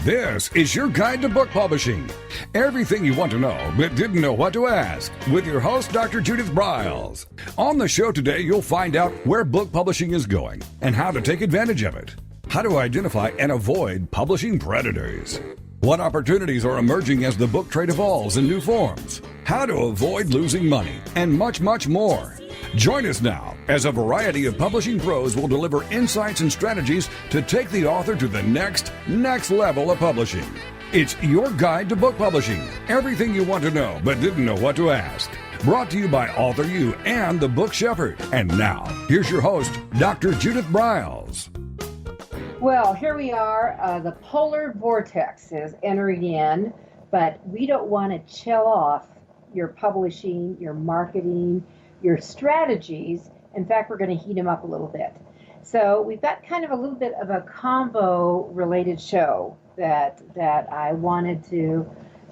This is your guide to book publishing. Everything you want to know but didn't know what to ask with your host, Dr. Judith Briles. On the show today, you'll find out where book publishing is going and how to take advantage of it. How to identify and avoid publishing predators. What opportunities are emerging as the book trade evolves in new forms. How to avoid losing money and much, much more. Join us now as a variety of publishing pros will deliver insights and strategies to take the author to the next level of publishing. It's your guide to book publishing. Everything you want to know but didn't know what to ask. Brought to you by Author You and the Book Shepherd. And now, here's your host, Dr. Judith Briles. Well, here we are. The polar vortex is entering in, but we don't want to chill off your publishing, your marketing, your strategies. In fact, we're going to heat them up a little bit. So we've got kind of a little bit of a combo-related show that I wanted to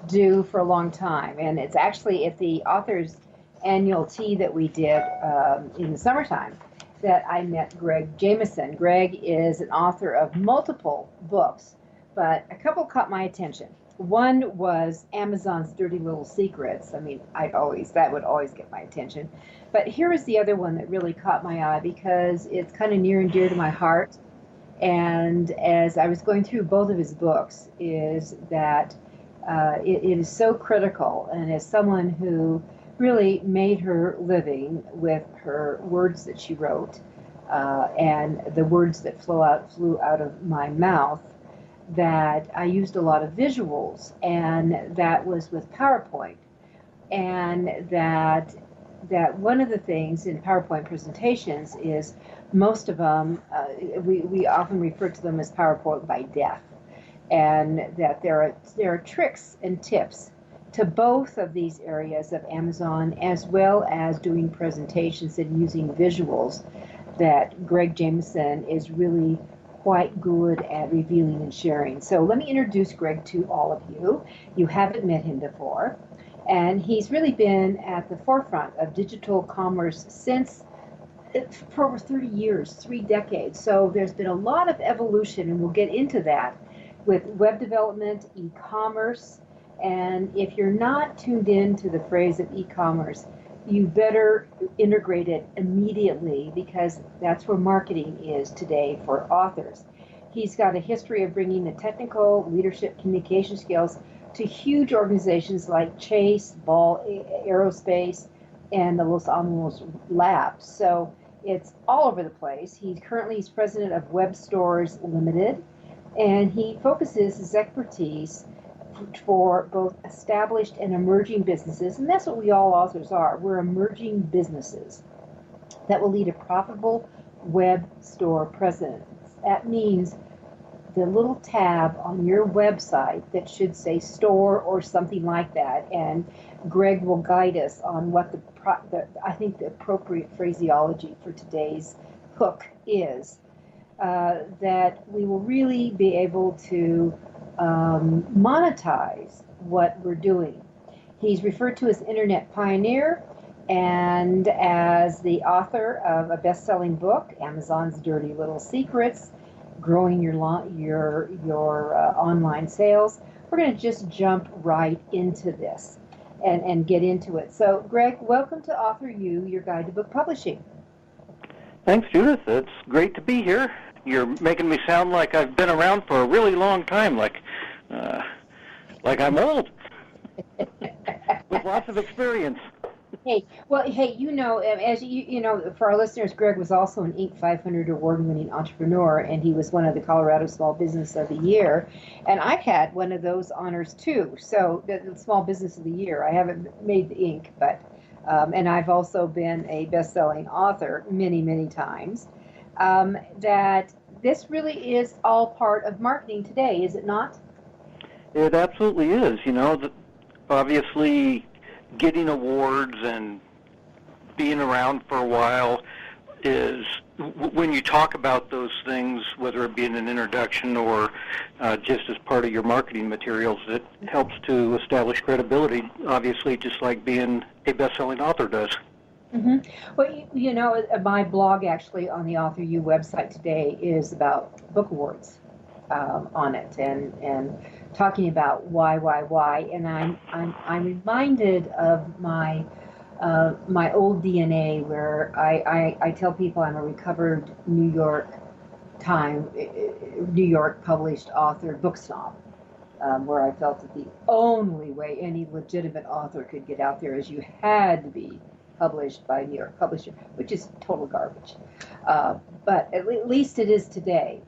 do for a long time. And it's actually at the author's annual tea that we did in the summertime that I met Greg Jameson. Greg is an author of multiple books, but a couple caught my attention. One was Amazon's Dirty Little Secrets. I mean, that would always get my attention. But here is the other one that really caught my eye because it's kind of near and dear to my heart. And as I was going through both of his books, is that it is so critical. And as someone who really made her living with her words that she wrote and the words that flew out of my mouth, that I used a lot of visuals, and that was with PowerPoint. And that one of the things in PowerPoint presentations is most of them, we often refer to them as PowerPoint by death, and that there are tricks and tips to both of these areas of Amazon, as well as doing presentations and using visuals, that Greg Jameson is really quite good at revealing and sharing. So let me introduce Greg to all of you. You haven't met him before, and he's really been at the forefront of digital commerce for over 30 years, 3 decades. So there's been a lot of evolution, and we'll get into that with web development, e-commerce. And if you're not tuned in to the phrase of e-commerce, you better integrate it immediately, because that's where marketing is today for authors. He's got a history of bringing the technical, leadership, communication skills to huge organizations like Chase, Ball Aerospace, and the Los Alamos Labs. So it's all over the place. He's president of Web Stores Limited, and he focuses his expertise for both established and emerging businesses, and that's what we all authors are. We're emerging businesses that will lead a profitable web store presence. That means the little tab on your website that should say store or something like that, and Greg will guide us on what I think the appropriate phraseology for today's hook is, that we will really be able to monetize what we're doing. He's referred to as Internet Pioneer and as the author of a best-selling book, Amazon's Dirty Little Secrets, Growing Your Online Sales. We're going to just jump right into this and get into it. So, Greg, welcome to Author You, your guide to book publishing. Thanks, Judith. It's great to be here. You're making me sound like I've been around for a really long time, like I'm old, with lots of experience. Hey, as you know, for our listeners, Greg was also an Inc. 500 award-winning entrepreneur, and he was one of the Colorado Small Business of the Year. And I've had one of those honors too. So the Small Business of the Year. I haven't made the Inc., but and I've also been a best-selling author many, many times. That this really is all part of marketing today, is it not? It absolutely is. Obviously, getting awards and being around for a while is, when you talk about those things, whether it be in an introduction or just as part of your marketing materials, it helps to establish credibility, obviously, just like being a best-selling author does. Mm-hmm. Well, my blog actually on the Author You website today is about book awards. on it, and talking about why, and I'm reminded of my old DNA, where I tell people I'm a recovered New York published author book snob, where I felt that the only way any legitimate author could get out there is you had to be published by a New York publisher, which is total garbage. But at least it is today.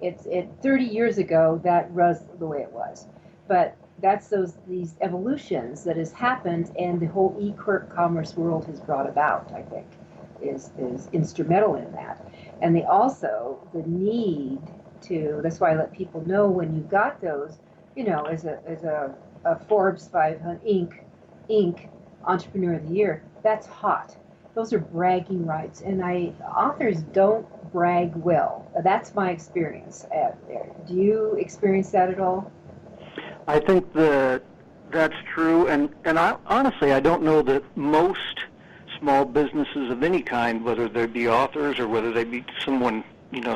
30 years ago, that was the way it was. But that's these evolutions that has happened, and the whole e-commerce world has brought about, I think, is instrumental in that. And the need to, that's why I let people know when you got those, as a Forbes 500 Inc. Entrepreneur of the Year, that's hot. Those are bragging rights, and authors don't brag well. That's my experience. Do you experience that at all? I think that's true, and honestly, I don't know that most small businesses of any kind, whether they be authors or whether they be someone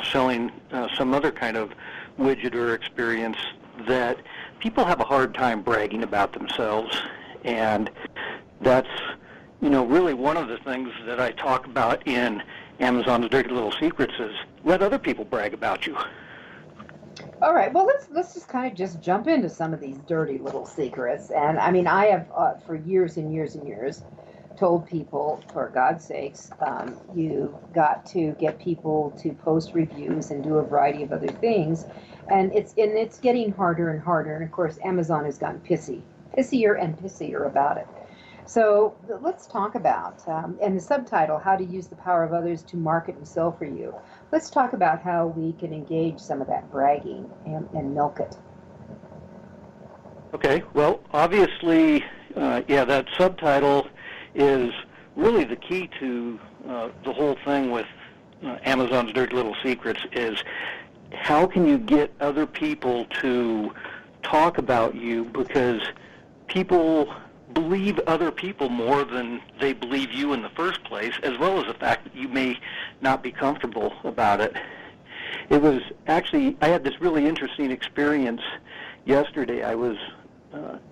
selling some other kind of widget or experience, that people have a hard time bragging about themselves, and that's really one of the things that I talk about in Amazon's Dirty Little Secrets is let other people brag about you. All right, well, let's just jump into some of these dirty little secrets. And I mean, I have for years and years and years told people, for God's sakes, you got to get people to post reviews and do a variety of other things, and it's getting harder and harder. And of course, Amazon has gotten pissier and pissier about it. So let's talk about, and the subtitle, How to Use the Power of Others to Market and Sell for You. Let's talk about how we can engage some of that bragging and milk it. Okay, well, obviously, that subtitle is really the key to the whole thing with Amazon's Dirty Little Secrets is how can you get other people to talk about you, because people believe other people more than they believe you in the first place, as well as the fact that you may not be comfortable about it. It was actually, I had this really interesting experience yesterday. I was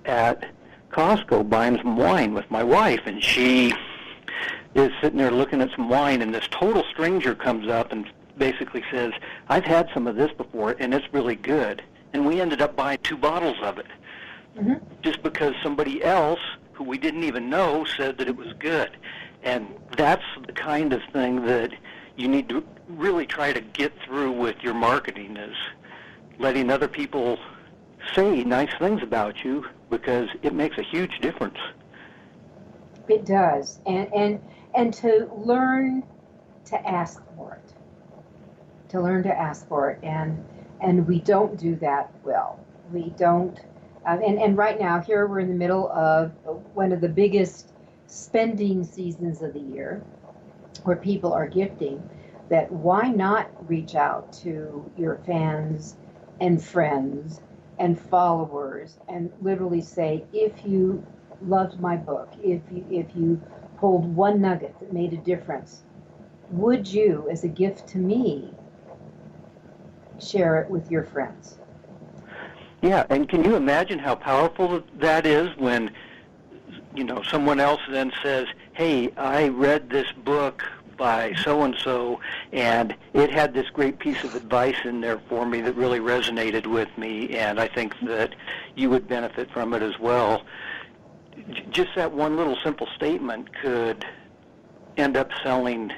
at Costco buying some wine with my wife, and she is sitting there looking at some wine, and this total stranger comes up and basically says, I've had some of this before, and it's really good. And we ended up buying 2 bottles of it. Mm-hmm. Just because somebody else who we didn't even know said that it was good. And that's the kind of thing that you need to really try to get through with your marketing, is letting other people say nice things about you, because it makes a huge difference. It does. And to learn to ask for it. To learn to ask for it. And we don't do that well. We don't. And right now, here we're in the middle of one of the biggest spending seasons of the year, where people are gifting, that why not reach out to your fans and friends and followers and literally say, if you loved my book, if you pulled one nugget that made a difference, would you, as a gift to me, share it with your friends? Yeah, and can you imagine how powerful that is when, someone else then says, hey, I read this book by so-and-so, and it had this great piece of advice in there for me that really resonated with me, and I think that you would benefit from it as well. Just that one little simple statement could end up selling,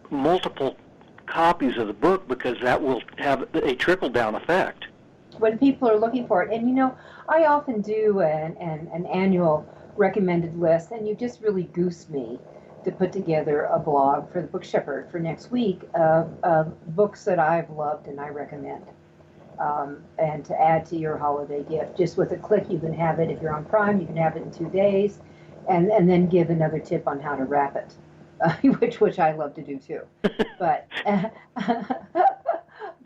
multiple copies of the book, because that will have a trickle-down effect. When people are looking for it. And I often do an annual recommended list, and you just really goose me to put together a blog for the Book Shepherd for next week of books that I've loved and I recommend, and to add to your holiday gift. Just with a click, you can have it. If you're on Prime, you can have it in 2 days, and then give another tip on how to wrap it, which I love to do too. But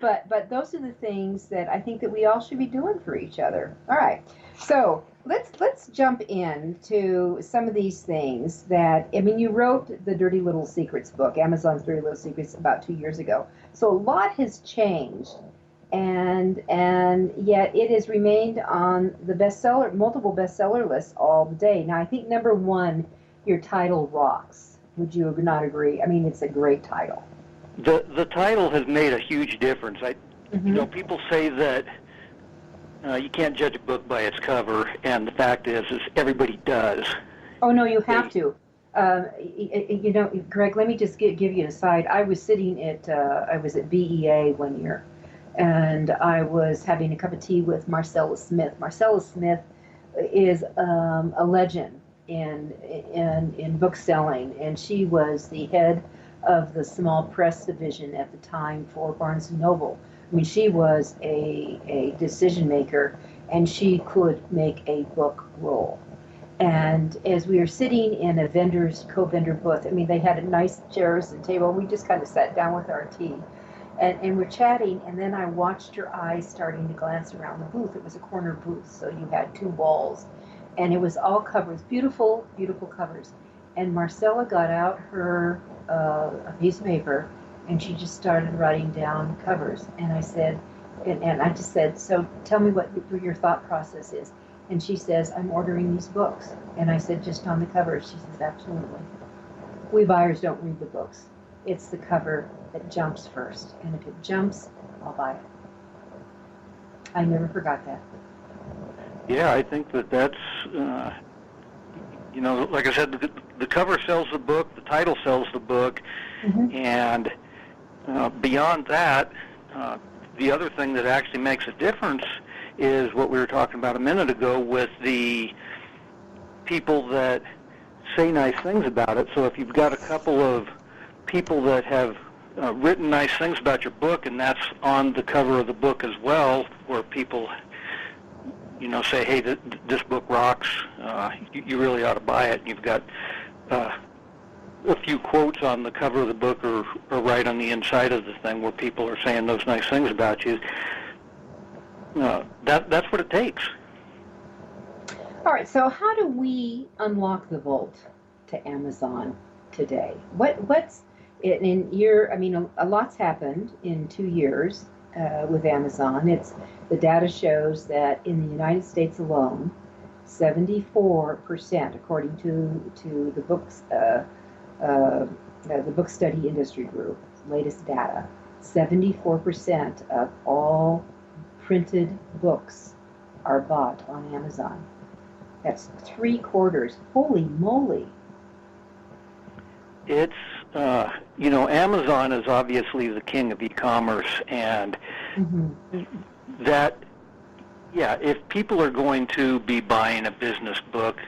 But those are the things that I think that we all should be doing for each other. All right, so let's jump into some of these things that, you wrote the Dirty Little Secrets book, Amazon's Dirty Little Secrets, about 2 years ago. So a lot has changed and yet it has remained on the multiple bestseller lists all the day. Now, I think number one, your title rocks. Would you not agree? I mean, it's a great title. The title has made a huge difference. People say that you can't judge a book by its cover, and the fact is everybody does. Oh no, you have to. Greg, let me just give you an aside. I was sitting at BEA one year, and I was having a cup of tea with Marcella Smith. Marcella Smith is a legend in book selling, and she was the head of the small press division at the time for Barnes & Noble. I mean, she was a decision maker, and she could make a book roll. And as we were sitting in a co-vendor booth, I mean, they had a nice chairs and table. We just kind of sat down with our tea, and we're chatting. And then I watched her eyes starting to glance around the booth. It was a corner booth, so you had two walls, and it was all covers, beautiful, beautiful covers. And Marcella got out her a piece of paper, and she just started writing down covers. And I said, and I just said, so tell me what your thought process is. And she says, I'm ordering these books. And I said, just on the covers? She says, absolutely. We buyers don't read the books. It's the cover that jumps first. And if it jumps, I'll buy it. I never forgot that. Yeah, I think that's, like I said, the cover sells the book, the title sells the book, and beyond that, the other thing that actually makes a difference is what we were talking about a minute ago with the people that say nice things about it. So if you've got a couple of people that have written nice things about your book, and that's on the cover of the book as well, where people, say, hey, this book rocks, you really ought to buy it, and you've got a few quotes on the cover of the book or right on the inside of the thing where people are saying those nice things about you, that's what it takes. All right, so how do we unlock the vault to Amazon today? What's it in your? I mean, a lot's happened in 2 years with Amazon. The data shows that in the United States alone, 74%, according to the books, the Book Study Industry Group latest data, 74% of all printed books are bought on Amazon. That's 3/4. Holy moly! It's, Amazon is obviously the king of e-commerce, and that, if people are going to be buying a business book,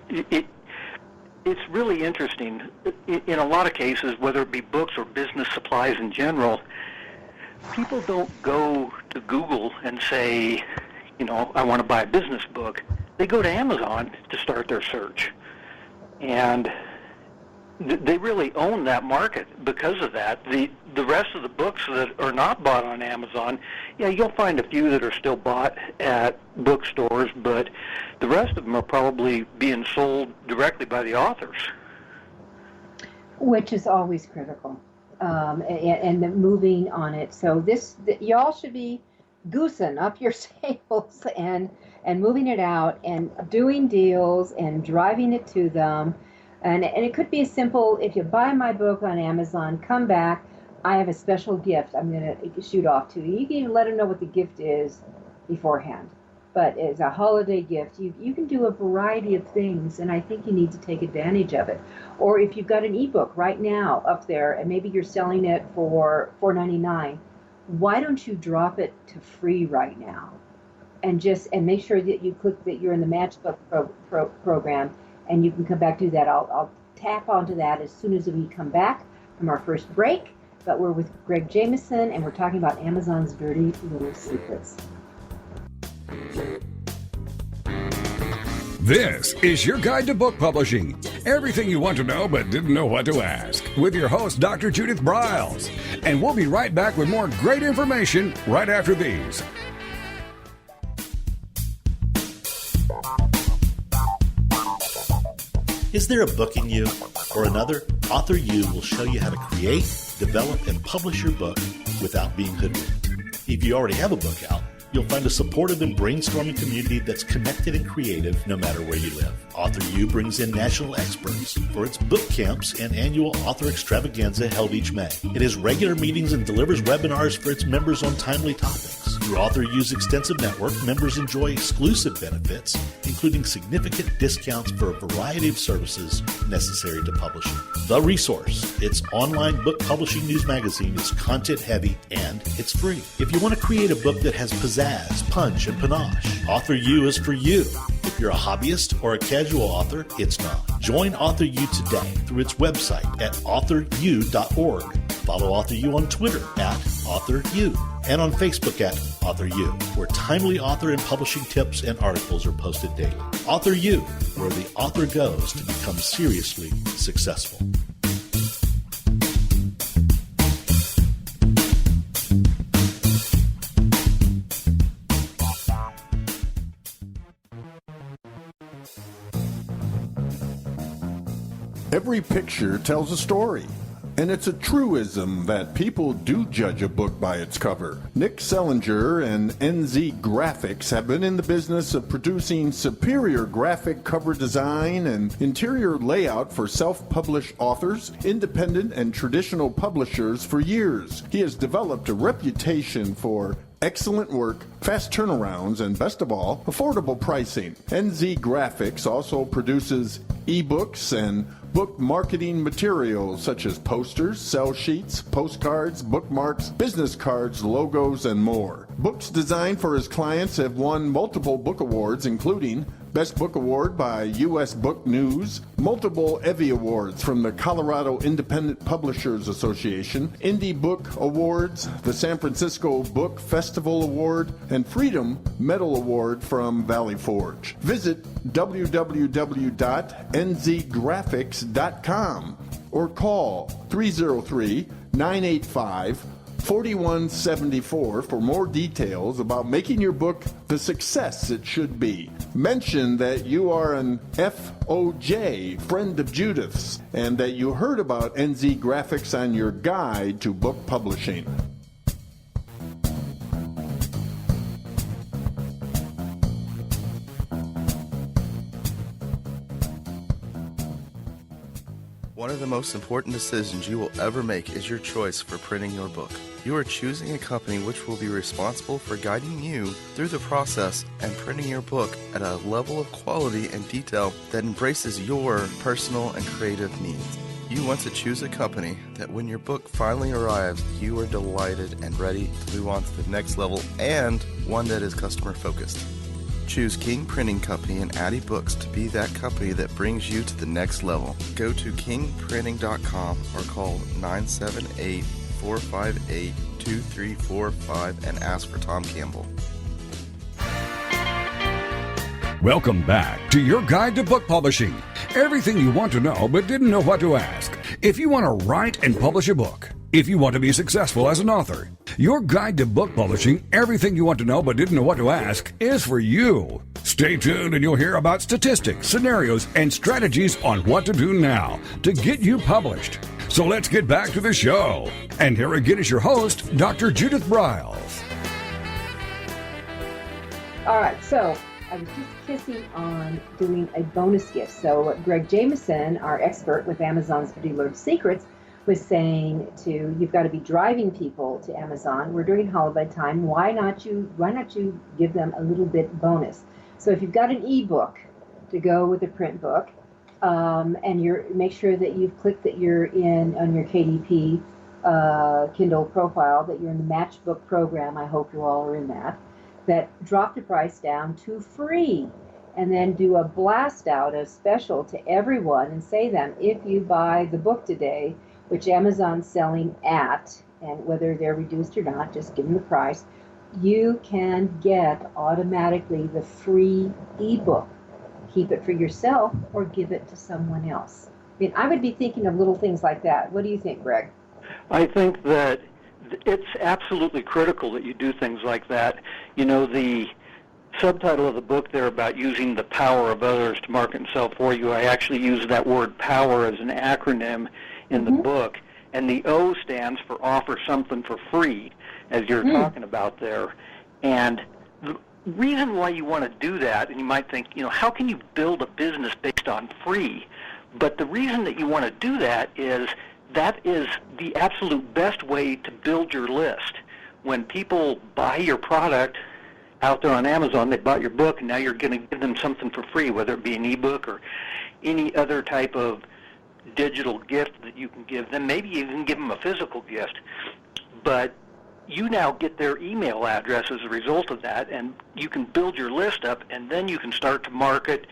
it's really interesting. In a lot of cases, whether it be books or business supplies in general, people don't go to Google and say, I want to buy a business book. They go to Amazon to start their search. And they really own that market because of that. The rest of the books that are not bought on Amazon, you'll find a few that are still bought at bookstores, but the rest of them are probably being sold directly by the authors. Which is always critical. And the moving on it. So y'all should be goosing up your sales and moving it out and doing deals and driving it to them. And it could be as simple, if you buy my book on Amazon, come back, I have a special gift I'm going to shoot off to you. You can even let them know what the gift is beforehand. But as a holiday gift, you can do a variety of things, and I think you need to take advantage of it. Or if you've got an ebook right now up there, and maybe you're selling it for $4.99, why don't you drop it to free right now? And make sure that you click that you're in the Matchbook program, and you can come back to that. I'll tap onto that as soon as we come back from our first break. But we're with Greg Jameson, and we're talking about Amazon's dirty little secrets. This is your guide to book publishing. Everything you want to know but didn't know what to ask. With your host, Dr. Judith Briles. And we'll be right back with more great information right after these. Is there a book in you or another? Author U will show you how to create, develop, and publish your book without being hoodwinked. If you already have a book out, you'll find a supportive and brainstorming community that's connected and creative no matter where you live. Author U brings in national experts for its book camps and annual author extravaganza held each May. It has regular meetings and delivers webinars for its members on timely topics. Through Author U's extensive network, members enjoy exclusive benefits, including significant discounts for a variety of services necessary to publishing. The Resource, its online book publishing news magazine, is content-heavy and it's free. If you want to create a book that has pizzazz, punch, and panache, Author U is for you. If you're a hobbyist or a casual author, it's not. Join Author U today through its website at authoru.org. Follow Author U on Twitter at Author U and on Facebook at Author U, where timely author and publishing tips and articles are posted daily. Author U, where the author goes to become seriously successful. Every picture tells a story, and it's a truism that people do judge a book by its cover. Nick Sellinger and NZ Graphics have been in the business of producing superior graphic cover design and interior layout for self-published authors, independent and traditional publishers for years. He has developed a reputation for excellent work, fast turnarounds, and best of all, affordable pricing. NZ Graphics also produces ebooks and book marketing materials such as posters, sell sheets, postcards, bookmarks, business cards, logos, and more. Books designed for his clients have won multiple book awards, including Best Book Award by U.S. Book News, multiple Evie Awards from the Colorado Independent Publishers Association, Indie Book Awards, the San Francisco Book Festival Award, and Freedom Medal Award from Valley Forge. Visit www.nzgraphics.com or call 303-985-4174 for more details about making your book the success it should be. Mention that you are an FOJ, friend of Judith's, and that you heard about NZ Graphics on your guide to book publishing. One of the most important decisions you will ever make is your choice for printing your book. You are choosing a company which will be responsible for guiding you through the process and printing your book at a level of quality and detail that embraces your personal and creative needs. You want to choose a company that when your book finally arrives, you are delighted and ready to move on to the next level, and one that is customer focused. Choose King Printing Company and Addy Books to be that company that brings you to the next level. Go to kingprinting.com or call 978-458-2345 and ask for Tom Campbell. Welcome back to your guide to book publishing. Everything you want to know but didn't know what to ask. If you want to write and publish a book, if you want to be successful as an author, your guide to book publishing, everything you want to know but didn't know what to ask, is for you. Stay tuned and you'll hear about statistics, scenarios, and strategies on what to do now to get you published. So let's get back to the show. And here again is your host, Dr. Judith Briles. All right, so I was just kissing on doing a bonus gift. So Greg Jameson, our expert with Amazon's 50 Learned Secrets, was saying you've got to be driving people to Amazon. We're during holiday time. Why not you give them a little bit bonus? So if you've got an ebook to go with a print book, and make sure that you've clicked that you're in on your KDP Kindle profile, that you're in the Matchbook program. I hope you all are in that. That drop the price down to free, and then do a blast out, a special to everyone, and say them, if you buy the book today, which Amazon's selling at, and whether they're reduced or not, just give them the price, you can get automatically the free ebook. Keep it for yourself or give it to someone else. I mean, I would be thinking of little things like that. What do you think, Greg? I think that it's absolutely critical that you do things like that. You know, the subtitle of the book there about using the power of others to market and sell for you, I actually use that word power as an acronym in the book, and the O stands for offer something for free. as you're talking about there. And the reason why you want to do that, and you might think, how can you build a business based on free? But the reason that you want to do that is the absolute best way to build your list. When people buy your product out there on Amazon, they bought your book, and now you're going to give them something for free, whether it be an ebook or any other type of digital gift that you can give them. Maybe you can give them a physical gift. But you now get their email address as a result of that, and you can build your list up, and then you can start to market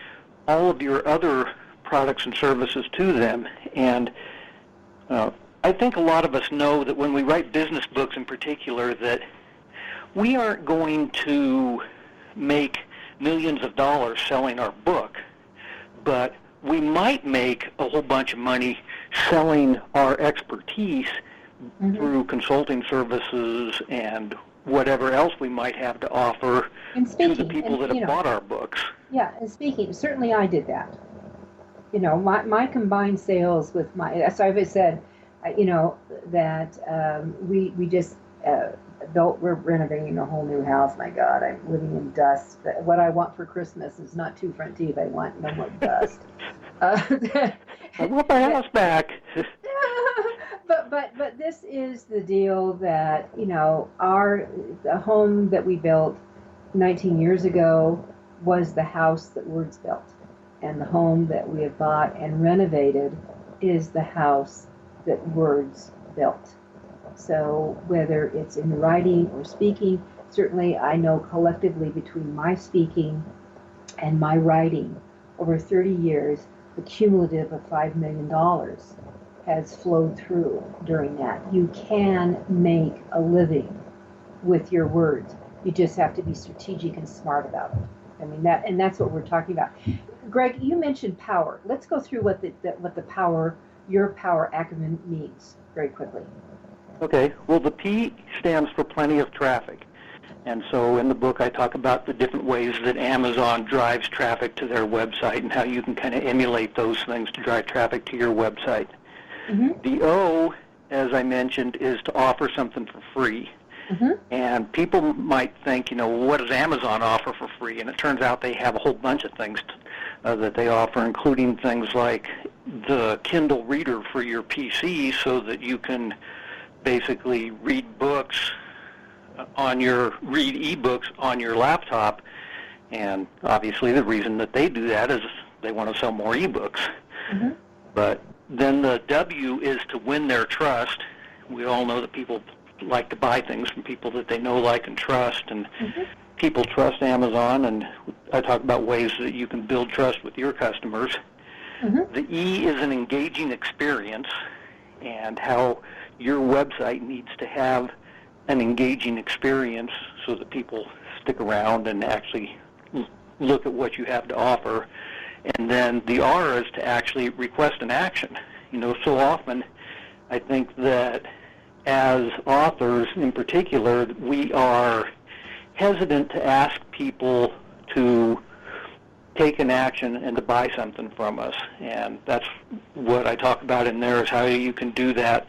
all of your other products and services to them. And I think a lot of us know that when we write business books in particular, that we aren't going to make millions of dollars selling our book, but we might make a whole bunch of money selling our expertise through consulting services and whatever else we might have to offer to the people that have bought our books. Yeah, and speaking, certainly I did that. My combined sales with so I've said, that we just we're renovating a whole new house. My God, I'm living in dust. What I want for Christmas is not 2 front teeth. I want no more dust. I want my house back. But this is the deal that the home that we built 19 years ago was the house that Words built, and the home that we have bought and renovated is the house that Words built. So whether it's in writing or speaking, certainly I know collectively between my speaking and my writing over 30 years, the cumulative of $5 million has flowed through during that. You can make a living with your words. You just have to be strategic and smart about it. I mean that's what we're talking about. Greg, you mentioned power. Let's go through what your power acronym means very quickly. Okay. Well, the P stands for plenty of traffic. And so in the book I talk about the different ways that Amazon drives traffic to their website and how you can kind of emulate those things to drive traffic to your website. The O, as I mentioned, is to offer something for free. And people might think, what does Amazon offer for free? And it turns out they have a whole bunch of things that they offer, including things like the Kindle reader for your PC so that you can basically read ebooks on your laptop. And obviously the reason that they do that is they want to sell more ebooks. But then the W is to win their trust. We all know that people like to buy things from people that they know, like, and trust, and people trust Amazon, and I talk about ways that you can build trust with your customers. The E is an engaging experience, and how your website needs to have an engaging experience so that people stick around and actually look at what you have to offer. And then the R is to actually request an action. So often I think that as authors in particular, we are hesitant to ask people to take an action and to buy something from us. And that's what I talk about in there, is how you can do that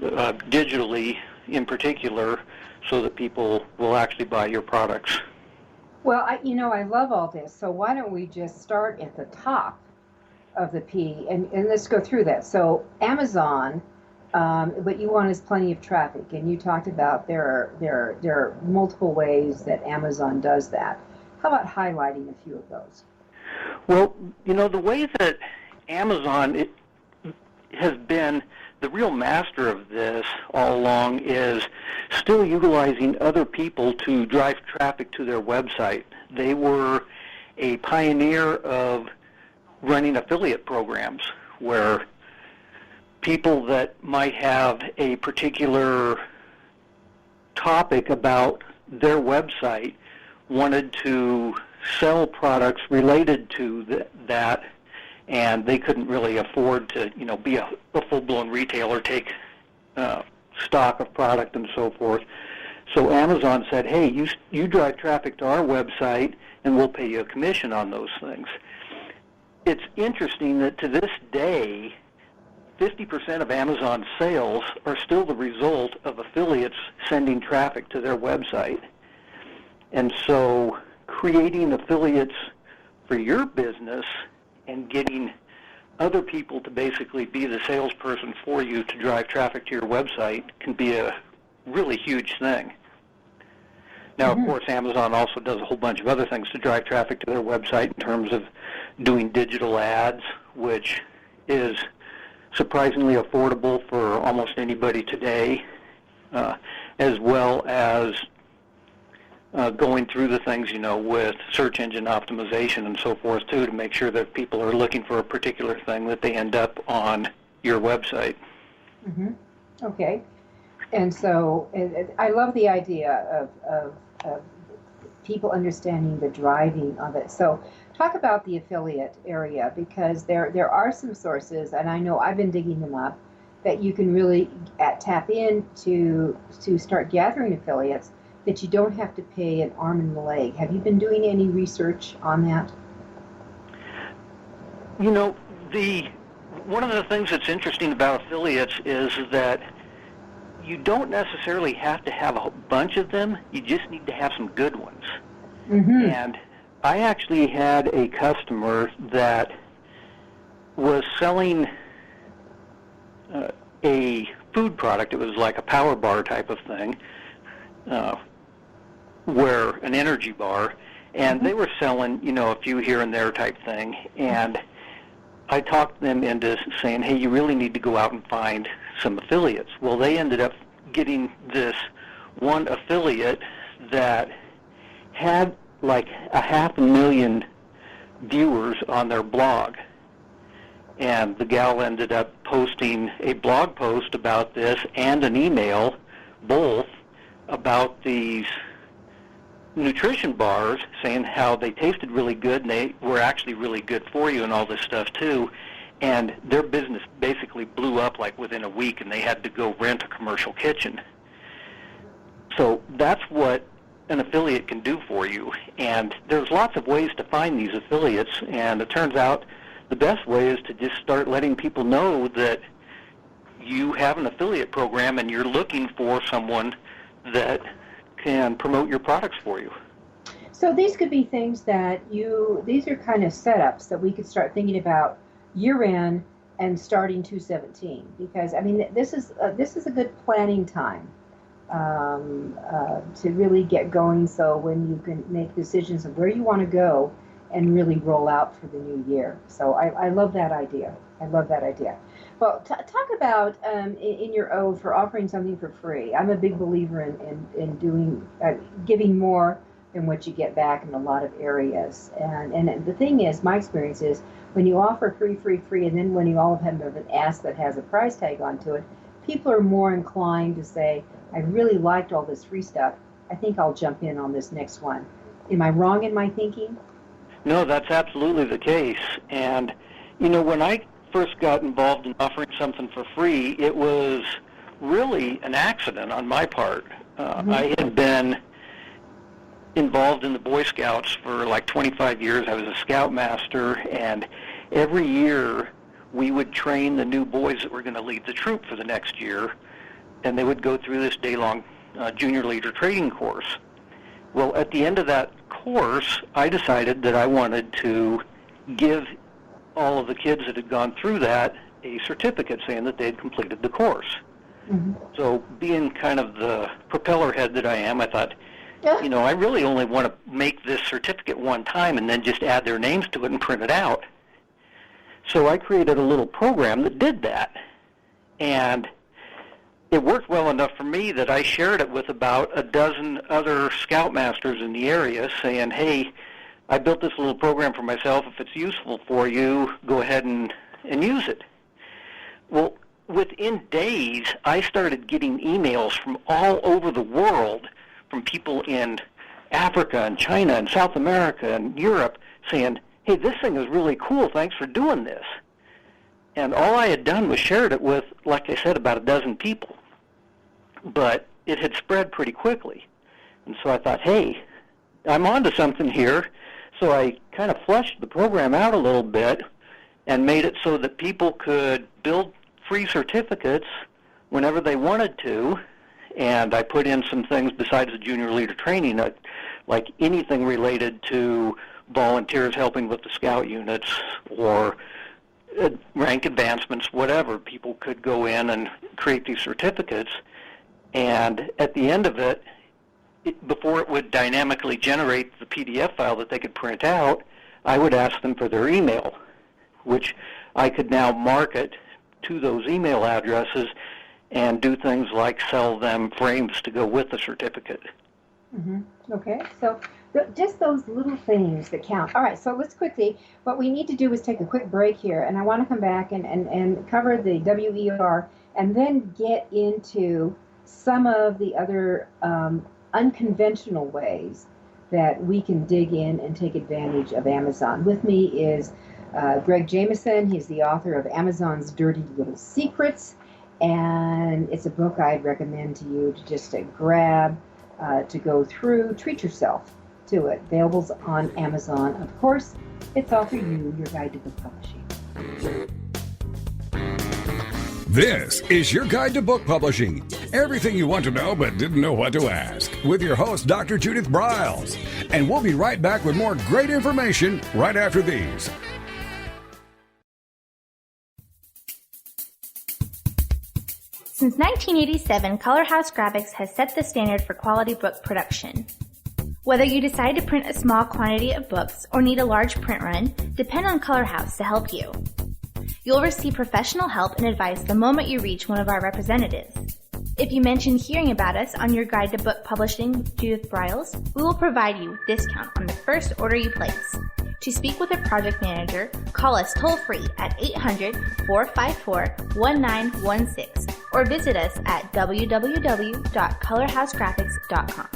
digitally in particular so that people will actually buy your products. Well, I love all this. So why don't we just start at the top of the P and let's go through that. So Amazon, what you want is plenty of traffic, and you talked about there are multiple ways that Amazon does that. How about highlighting a few of those? Well, the way that Amazon has been the real master of this all along is still utilizing other people to drive traffic to their website. They were a pioneer of running affiliate programs where people that might have a particular topic about their website wanted to sell products related to that, and they couldn't really afford to, be a full-blown retailer, take stock of product and so forth. So Amazon said, hey, you drive traffic to our website, and we'll pay you a commission on those things. It's interesting that to this day, 50% of Amazon sales are still the result of affiliates sending traffic to their website. And so creating affiliates for your business and getting other people to basically be the salesperson for you to drive traffic to your website can be a really huge thing. Now, of course, Amazon also does a whole bunch of other things to drive traffic to their website in terms of doing digital ads, which is surprisingly affordable for almost anybody today, as well as going through the things, with search engine optimization and so forth, too, to make sure that people are looking for a particular thing that they end up on your website. Mm-hmm. Okay. And so I love the idea of people understanding the driving of it. So talk about the affiliate area, because there are some sources, and I know I've been digging them up, that you can really tap in to start gathering affiliates that you don't have to pay an arm and a leg. Have you been doing any research on that? One of the things that's interesting about affiliates is that you don't necessarily have to have a bunch of them. You just need to have some good ones. Mm-hmm. And I actually had a customer that was selling a food product. It was like a power bar type of thing, where an energy bar, and they were selling, a few here and there type thing. And I talked them into saying, hey, you really need to go out and find some affiliates. Well, they ended up getting this one affiliate that had like 500,000 viewers on their blog. And the gal ended up posting a blog post about this and an email, both, about these nutrition bars, saying how they tasted really good and they were actually really good for you and all this stuff too. And their business basically blew up like within a week, and they had to go rent a commercial kitchen. So that's what an affiliate can do for you. And there's lots of ways to find these affiliates, and it turns out the best way is to just start letting people know that you have an affiliate program and you're looking for someone that can promote your products for you. So these could be things that these are kind of setups that we could start thinking about year-end and starting 2017, because this is a good planning time to really get going, so when you can make decisions of where you want to go and really roll out for the new year. So I love that idea. Well, talk about in your ode for offering something for free. I'm a big believer in doing giving more than what you get back in a lot of areas. And the thing is, my experience is, when you offer free, and then when you all have an ask that has a price tag onto it, people are more inclined to say, I really liked all this free stuff. I think I'll jump in on this next one. Am I wrong in my thinking? No, that's absolutely the case. And, when I first got involved in offering something for free, it was really an accident on my part. I had been involved in the Boy Scouts for like 25 years. I was a scoutmaster, and every year we would train the new boys that were going to lead the troop for the next year, and they would go through this day-long junior leader training course. Well, at the end of that course, I decided that I wanted to give all of the kids that had gone through that a certificate saying that they had completed the course. Mm-hmm. So being kind of the propeller head that I am, I thought, I really only want to make this certificate one time and then just add their names to it and print it out. So I created a little program that did that. And it worked well enough for me that I shared it with about a dozen other scoutmasters in the area, saying, hey, I built this little program for myself. If it's useful for you, go ahead and use it. Well, within days, I started getting emails from all over the world, from people in Africa and China and South America and Europe, saying, hey, this thing is really cool. Thanks for doing this. And all I had done was shared it with, like I said, about a dozen people. But it had spread pretty quickly. And so I thought, hey, I'm onto something here. So I kind of fleshed the program out a little bit and made it so that people could build free certificates whenever they wanted to, and I put in some things besides the junior leader training, like anything related to volunteers helping with the scout units or rank advancements, whatever. People could go in and create these certificates, and at the end of it, before it would dynamically generate the PDF file that they could print out, I would ask them for their email, which I could now market to those email addresses and do things like sell them frames to go with the certificate. Mm-hmm. Okay, so just those little things that count. All right, so let's quickly, what we need to do is take a quick break here, and I want to come back and cover the WER and then get into some of the other unconventional ways that we can dig in and take advantage of Amazon. With me is Greg Jameson. He's the author of Amazon's Dirty Little Secrets, and it's a book I'd recommend to you to just grab, to go through. Treat yourself to it. Available on Amazon, of course. It's all for you, your guide to book publishing. This is your guide to book publishing. Everything you want to know but didn't know what to ask. With your host, Dr. Judith Briles. And we'll be right back with more great information right after these. Since 1987, Color House Graphics has set the standard for quality book production. Whether you decide to print a small quantity of books or need a large print run, depend on Color House to help you. You'll receive professional help and advice the moment you reach one of our representatives. If you mention hearing about us on your guide to book publishing with Judith Briles, we will provide you with a discount on the first order you place. To speak with a project manager, call us toll-free at 800-454-1916 or visit us at www.colorhousegraphics.com.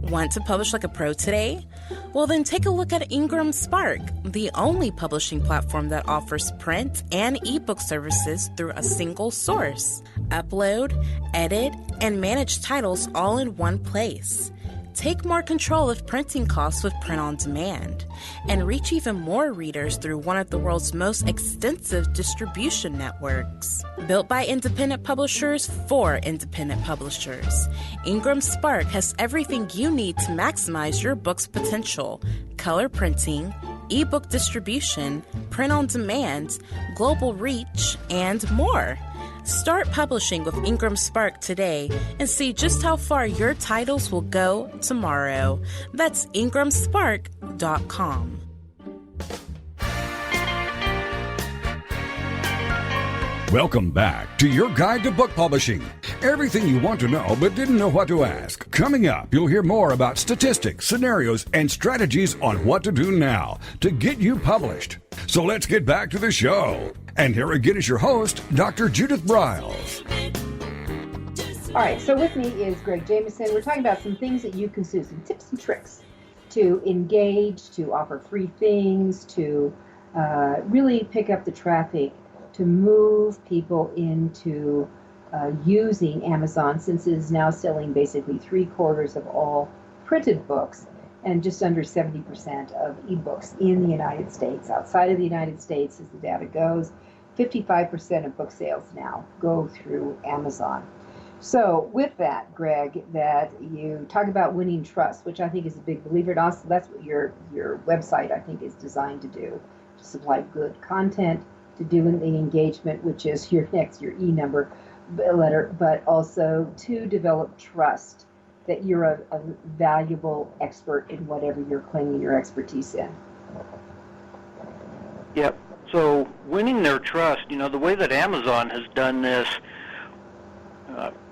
Want to publish like a pro today? Well, then take a look at Ingram Spark, the only publishing platform that offers print and ebook services through a single source. Upload, edit, and manage titles all in one place. Take more control of printing costs with print on demand, and reach even more readers through one of the world's most extensive distribution networks. Built by independent publishers for independent publishers, Ingram Spark has everything you need to maximize your book's potential: color printing, ebook distribution, print on demand, global reach, and more. Start publishing with Ingram Spark today and see just how far your titles will go tomorrow. That's ingramspark.com. Welcome back to your guide to book publishing. Everything you want to know but didn't know what to ask. Coming up, you'll hear more about statistics, scenarios, and strategies on what to do now to get you published. So let's get back to the show. And here again is your host, Dr. Judith Briles. All right, so with me is Greg Jameson. We're talking about some things that you can do, some tips and tricks to engage, to offer free things, to really pick up the traffic, to move people into using Amazon, since it is now selling basically 3/4 of all printed books and just under 70% of ebooks in the United States. Outside of the United States, as the data goes, 55% of book sales now go through Amazon. So with that, Greg, that you talk about winning trust, which I think is a big believer in. Also, that's what your website, I think, is designed to do, to supply good content, to do the engagement, which is your e-number letter, but also to develop trust that you're a valuable expert in whatever you're claiming your expertise in. Yep. So winning their trust, the way that Amazon has done this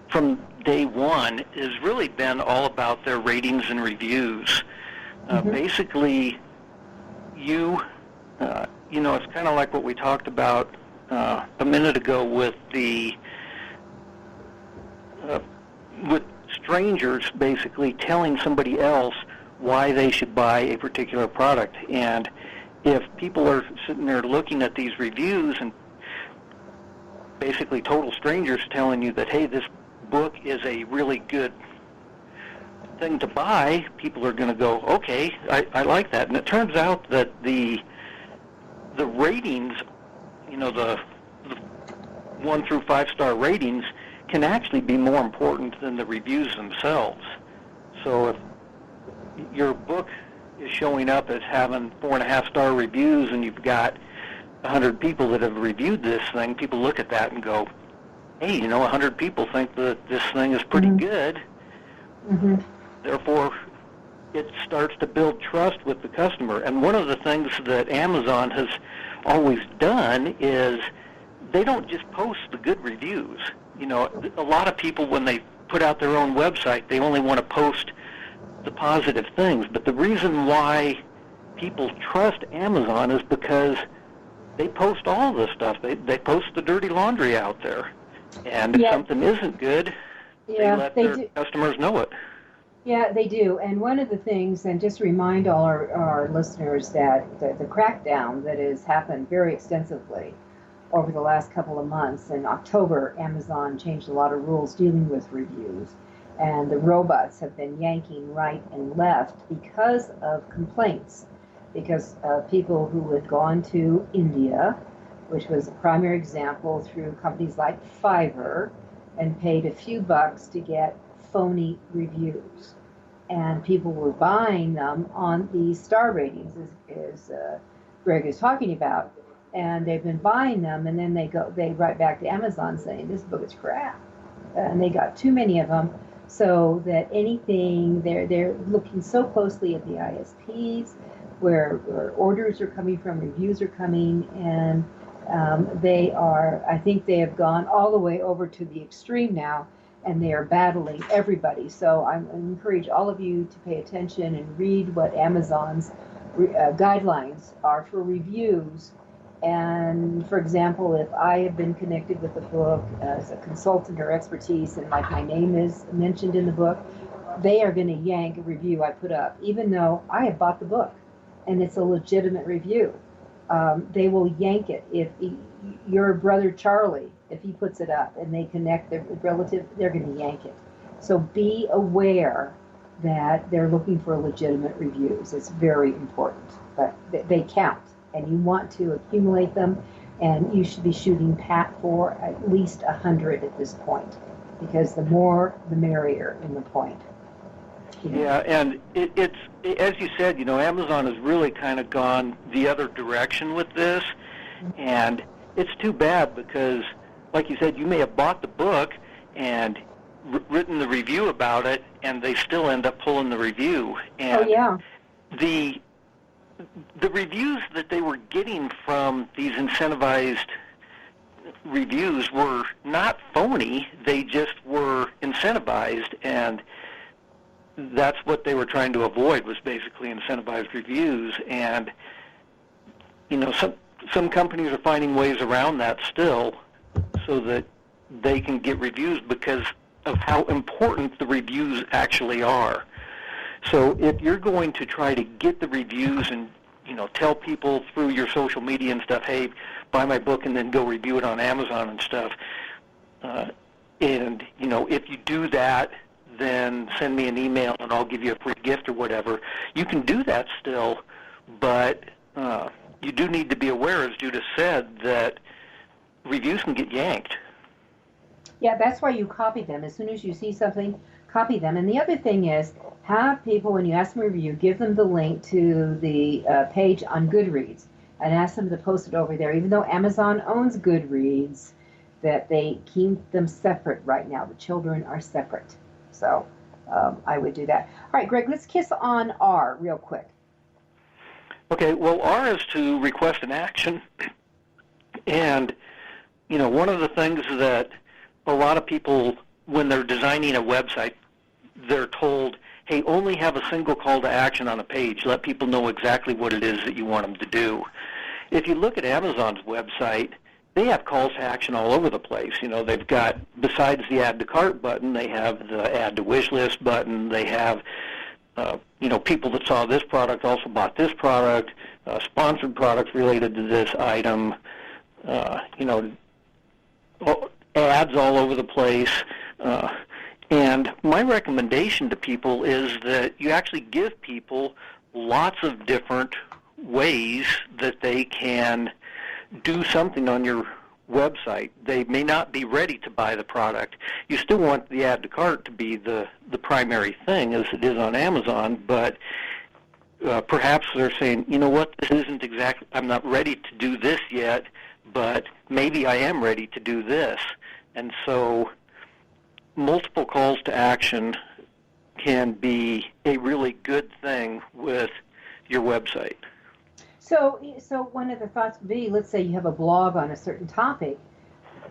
from day one has really been all about their ratings and reviews. Basically, it's kind of like what we talked about a minute ago with with strangers basically telling somebody else why they should buy a particular product. And if people are sitting there looking at these reviews and basically total strangers telling you that, hey, this book is a really good thing to buy, people are going to go, okay, I like that. And it turns out that the ratings, the 1 through 5 star ratings can actually be more important than the reviews themselves. So if your book is showing up as having 4.5 star reviews and you've got 100 people that have reviewed this thing, people look at that and go, hey, 100 people think that this thing is pretty good. Mm-hmm. Therefore, it starts to build trust with the customer. And one of the things that Amazon has always done is they don't just post the good reviews. A lot of people, when they put out their own website, they only want to post the positive things. But the reason why people trust Amazon is because they post all this stuff. They post the dirty laundry out there. And if something isn't good, they let their customers know it. Yeah, they do. And one of the things, and just remind all our listeners that the crackdown that has happened very extensively over the last couple of months. In October, Amazon changed a lot of rules dealing with reviews. And the robots have been yanking right and left because of complaints. Because of people who had gone to India, which was a primary example, through companies like Fiverr, and paid a few bucks to get phony reviews. And people were buying them on these star ratings, as Greg is talking about. And they've been buying them, and then they write back to Amazon saying, this book is crap. And they got too many of them, so that anything, they're looking so closely at the ISPs, where orders are coming from, reviews are coming, and I think they have gone all the way over to the extreme now, and they are battling everybody. So I encourage all of you to pay attention and read what Amazon's guidelines are for reviews. And for example, if I have been connected with the book as a consultant or expertise, and like my name is mentioned in the book, they are going to yank a review I put up, even though I have bought the book and it's a legitimate review. They will yank it. If your brother Charlie, if he puts it up and they connect their relative, they're going to yank it. So be aware that they're looking for legitimate reviews. It's very important, but they count, and you want to accumulate them, and you should be shooting pat for at least 100 at this point, because the more, the merrier in the point. Yeah, and it's as you said, Amazon has really kind of gone the other direction with this, and it's too bad because, like you said, you may have bought the book and written the review about it, and they still end up pulling the review. And the reviews that they were getting from these incentivized reviews were not phony. They just were incentivized, and that's what they were trying to avoid, was basically incentivized reviews. And some companies are finding ways around that still, so that they can get reviews because of how important the reviews actually are. So if you're going to try to get the reviews and tell people through your social media and stuff, hey, buy my book and then go review it on Amazon and stuff, and if you do that, then send me an email and I'll give you a free gift or whatever. You can do that still, but you do need to be aware, as Judith said, that reviews can get yanked. Yeah, that's why you copy them. As soon as you see something, copy them. And the other thing is, have people, when you ask them to review, give them the link to the page on Goodreads and ask them to post it over there. Even though Amazon owns Goodreads, that they keep them separate right now. The children are separate. So I would do that. All right, Greg, let's kiss on R real quick. Okay, well, R is to request an action. And, one of the things that a lot of people, when they're designing a website, they're told, hey, only have a single call to action on a page. Let people know exactly what it is that you want them to do. If you look at Amazon's website, they have calls to action all over the place. They've got, besides the add to cart button, they have the add to wish list button. They have, people that saw this product also bought this product, sponsored products related to this item, ads all over the place. And my recommendation to people is that you actually give people lots of different ways that they can do something on your website. They may not be ready to buy the product. You still want the add to cart to be the primary thing as it is on Amazon, but perhaps they're saying, you know what, this isn't exactly, I'm not ready to do this yet, but maybe I am ready to do this. And so multiple calls to action can be a really good thing with your website. So one of the thoughts would be, let's say you have a blog on a certain topic,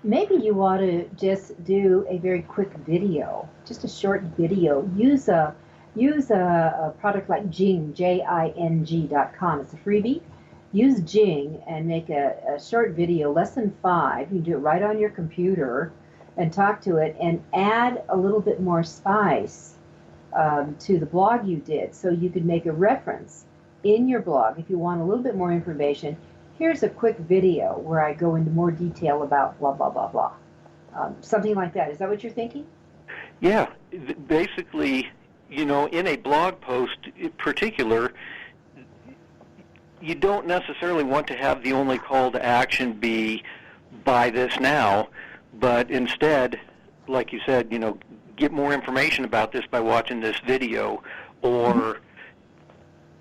maybe you ought to just do a very quick video, just a short video. Use a product like Jing, JING.com. It's a freebie. Use Jing and make a short video, less than 5. You can do it right on your computer and talk to it and add a little bit more spice to the blog you did, so you could make a reference in your blog. If you want a little bit more information, here's a quick video where I go into more detail about blah, blah, blah, blah. Something like that. Is that what you're thinking? Yeah. Basically, you know, in a blog post in particular, you don't necessarily want to have the only call to action be buy this now, but instead, like you said, you know, get more information about this by watching this video, or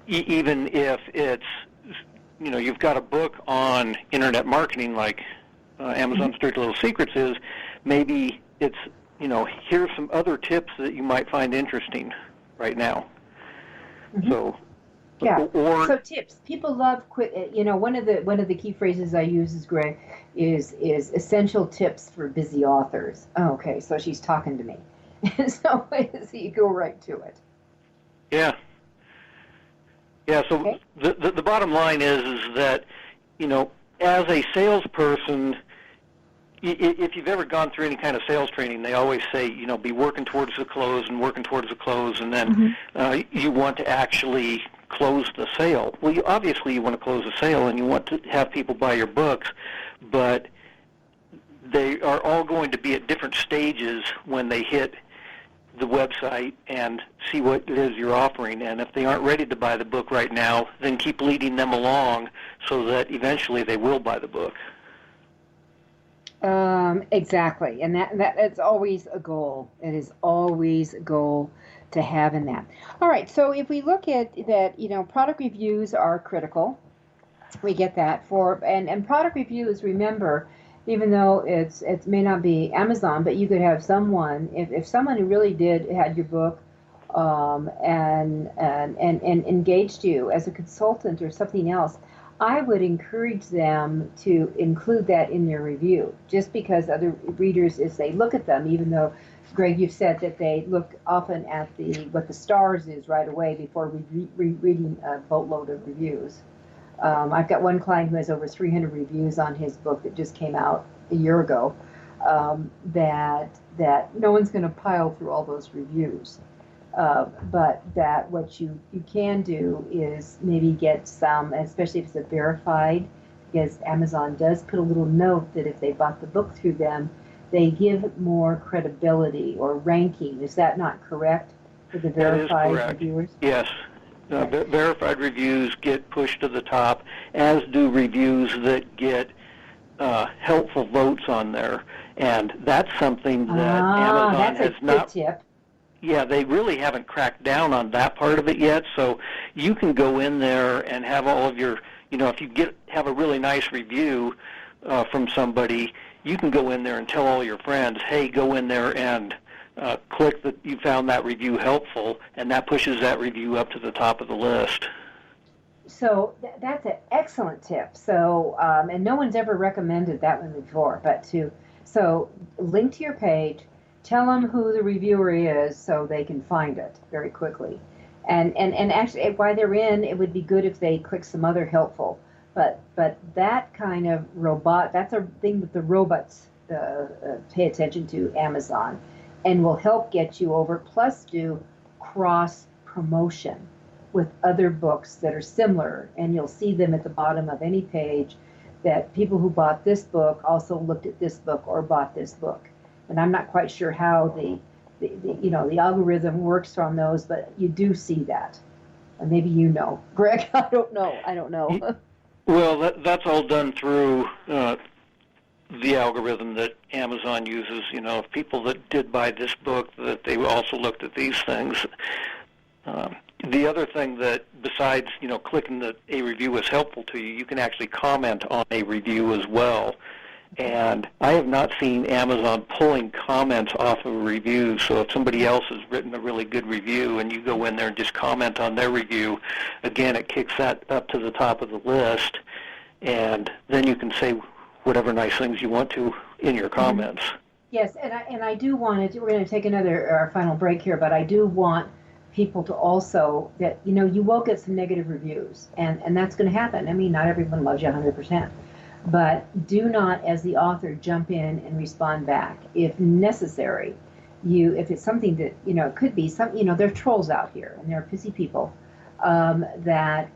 even if it's, you know, you've got a book on internet marketing like Amazon's Dirty Little Secrets is, maybe it's, you know, here's some other tips that you might find interesting right now. So, yeah. Or so tips. People love quick. You know, one of the key phrases I use is, Greg, is essential tips for busy authors. Oh, okay, so she's talking to me. So you go right to it. Yeah. Yeah, so Okay. the bottom line is that, you know, as a salesperson, if you've ever gone through any kind of sales training, they always say, you know, be working towards the close and working towards the close, and then you want to actually close the sale. Well, obviously you want to close the sale and you want to have people buy your books, but they are all going to be at different stages when they hit the website and see what it is you're offering. And if they aren't ready to buy the book right now, then keep leading them along so that eventually they will buy the book. Exactly, and that's always a goal. It is always a goal to have in that. All right, so if we look at that, you know, product reviews are critical. We get that and product reviews. Remember, even though it may not be Amazon, but you could have someone, if someone who really had your book and engaged you as a consultant or something else, I would encourage them to include that in their review, just because other readers, as they look at them, even though, Greg, you've said that they look often at what the stars is right away before reading a boatload of reviews. I've got one client who has over 300 reviews on his book that just came out a year ago, that no one's going to pile through all those reviews. But that what you can do is maybe get some, especially if it's verified, because Amazon does put a little note that if they bought the book through them, they give more credibility or ranking. Is that not correct for the verified reviewers? Yes. Verified reviews get pushed to the top, as do reviews that get helpful votes on there. And that's something that Amazon has not... tip. Yeah, they really haven't cracked down on that part of it yet, so you can go in there and have all of your, you know, if you have a really nice review from somebody, you can go in there and tell all your friends, hey, go in there and click that you found that review helpful, and that pushes that review up to the top of the list. So that's an excellent tip. So, and no one's ever recommended that one before, so link to your page, tell them who the reviewer is so they can find it very quickly. And actually, while they're in, it would be good if they click some other helpful. But that kind of that's a thing that the robots pay attention to, Amazon, and will help get you over, plus do cross-promotion with other books that are similar. And you'll see them at the bottom of any page that people who bought this book also looked at this book or bought this book. And I'm not quite sure how the algorithm works from those, but you do see that. And maybe Greg, I don't know. Well, that's all done through the algorithm that Amazon uses. If people that did buy this book, that they also looked at these things. The other thing that, besides clicking that a review is helpful to you, you can actually comment on a review as well. And I have not seen Amazon pulling comments off of a review. So if somebody else has written a really good review and you go in there and just comment on their review, again, it kicks that up to the top of the list. And then you can say whatever nice things you want to in your comments. Yes, and I do want to, we're going to take our final break here, but I do want people to also, that, you will get some negative reviews, and that's going to happen. I mean, not everyone loves you 100%. But do not, as the author, jump in and respond back. If necessary, if it's something that, it could be some, there are trolls out here, and there are pissy people that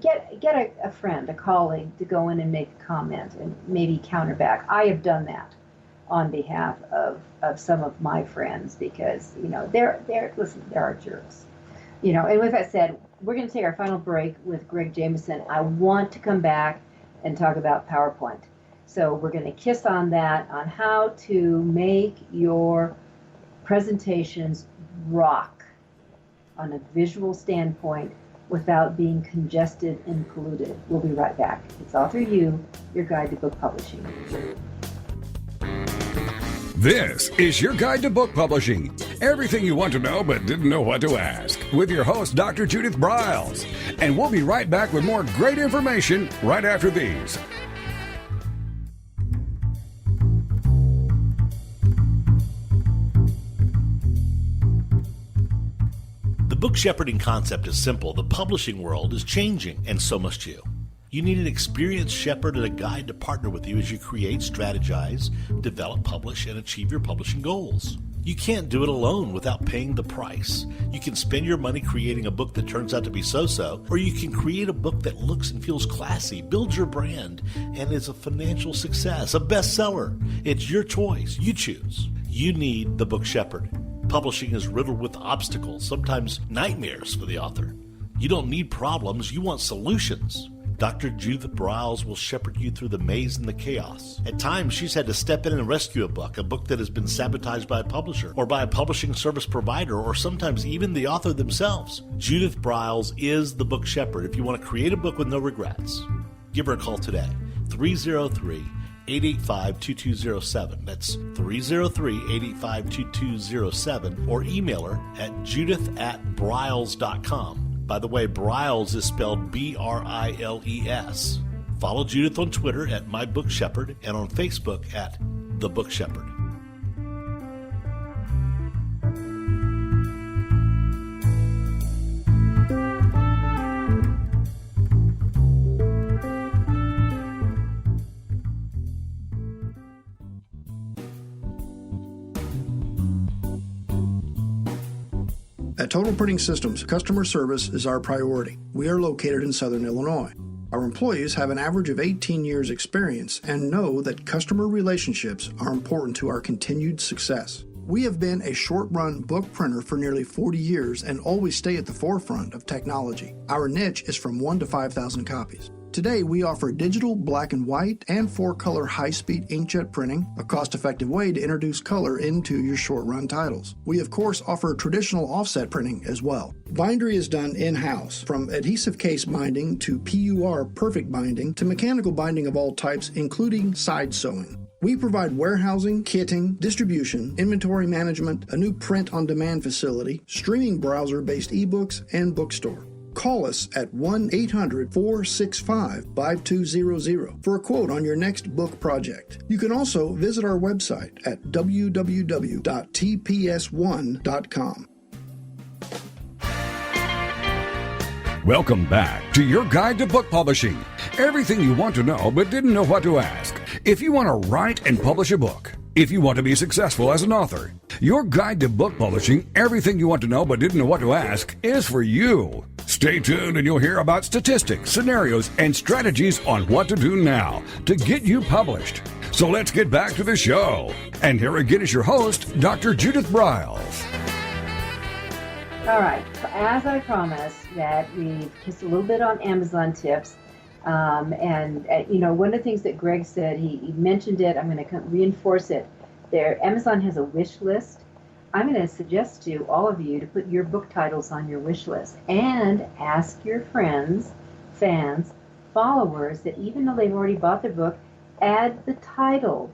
get a friend, a colleague, to go in and make a comment and maybe counter back. I have done that on behalf of some of my friends because, there are jerks. And with that said, we're going to take our final break with Greg Jameson. I want to come back and talk about PowerPoint. So we're going to kiss on that, on how to make your presentations rock on a visual standpoint without being congested and polluted. We'll be right back. It's Author You, your guide to book publishing. This is your guide to book publishing. Everything you want to know but didn't know what to ask. With your host, Dr. Judith Briles. And we'll be right back with more great information right after these. The book shepherding concept is simple. The publishing world is changing, and so must you. You need an experienced shepherd and a guide to partner with you as you create, strategize, develop, publish, and achieve your publishing goals. You can't do it alone without paying the price. You can spend your money creating a book that turns out to be so-so, or you can create a book that looks and feels classy, builds your brand, and is a financial success, a bestseller. It's your choice. You choose. You need the book shepherd. Publishing is riddled with obstacles, sometimes nightmares for the author. You don't need problems, you want solutions. Dr. Judith Briles will shepherd you through the maze and the chaos. At times, she's had to step in and rescue a book that has been sabotaged by a publisher or by a publishing service provider or sometimes even the author themselves. Judith Briles is the book shepherd if you want to create a book with no regrets. Give her a call today, 303-885-2207. That's 303-885-2207, or email her at judith@briles.com. By the way, Briles is spelled B-R-I-L-E-S. Follow Judith on Twitter at My Book Shepherd and on Facebook at The Book Shepherd. At Total Printing Systems, customer service is our priority. We are located in Southern Illinois. Our employees have an average of 18 years experience and know that customer relationships are important to our continued success. We have been a short-run book printer for nearly 40 years and always stay at the forefront of technology. Our niche is from 1 to 5,000 copies. Today, we offer digital, black and white, and 4-color high-speed inkjet printing, a cost-effective way to introduce color into your short-run titles. We, of course, offer traditional offset printing as well. Bindery is done in-house, from adhesive case binding to PUR perfect binding to mechanical binding of all types, including side sewing. We provide warehousing, kitting, distribution, inventory management, a new print-on-demand facility, streaming browser-based ebooks, and bookstore. Call us at 1-800-465-5200 for a quote on your next book project. You can also visit our website at www.tps1.com. Welcome back to your guide to book publishing. Everything you want to know but didn't know what to ask. If you want to write and publish a book, if you want to be successful as an author, your guide to book publishing, everything you want to know but didn't know what to ask, is for you. Stay tuned and you'll hear about statistics, scenarios, and strategies on what to do now to get you published. So let's get back to the show. And here again is your host, Dr. Judith Briles. All right, so as I promised that we've kissed a little bit on Amazon tips, and one of the things that Greg said, he mentioned it, I'm going to reinforce it. Amazon has a wish list. I'm going to suggest to all of you to put your book titles on your wish list and ask your friends, fans, followers that even though they've already bought the book, add the title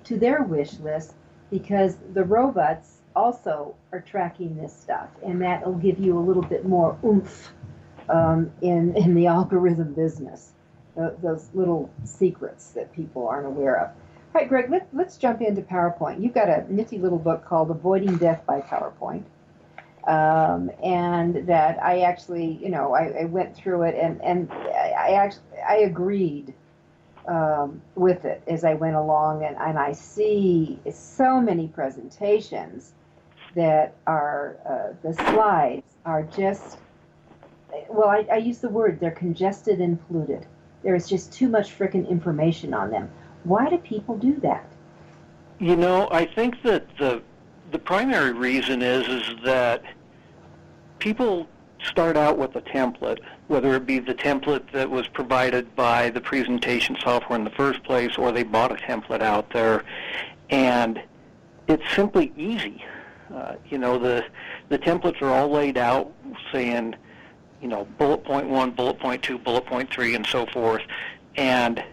to their wish list, because the robots also are tracking this stuff, and that will give you a little bit more oomph in the algorithm business, those little secrets that people aren't aware of. All right, Greg, let's jump into PowerPoint. You've got a nifty little book called Avoiding Death by PowerPoint, and that I actually, I went through it, and I agreed with it as I went along, and I see so many presentations that are, the slides are just, well, I use the word, they're congested and polluted. There is just too much frickin' information on them. Why do people do that? I think that the primary reason is that people start out with a template, whether it be the template that was provided by the presentation software in the first place, or they bought a template out there, and it's simply easy. The templates are all laid out saying, bullet point 1, bullet point 2, bullet point 3, and so forth, and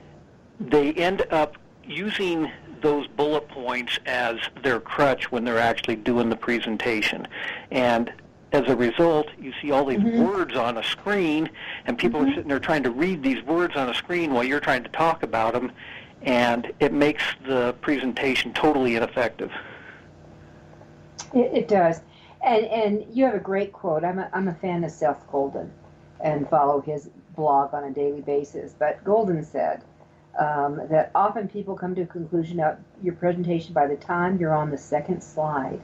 they end up using those bullet points as their crutch when they're actually doing the presentation. And as a result, you see all these words on a screen, and people are sitting there trying to read these words on a screen while you're trying to talk about them, and it makes the presentation totally ineffective. It does. And you have a great quote. I'm a fan of Seth Golden and follow his blog on a daily basis. But Golden said that often people come to a conclusion of your presentation by the time you're on the second slide.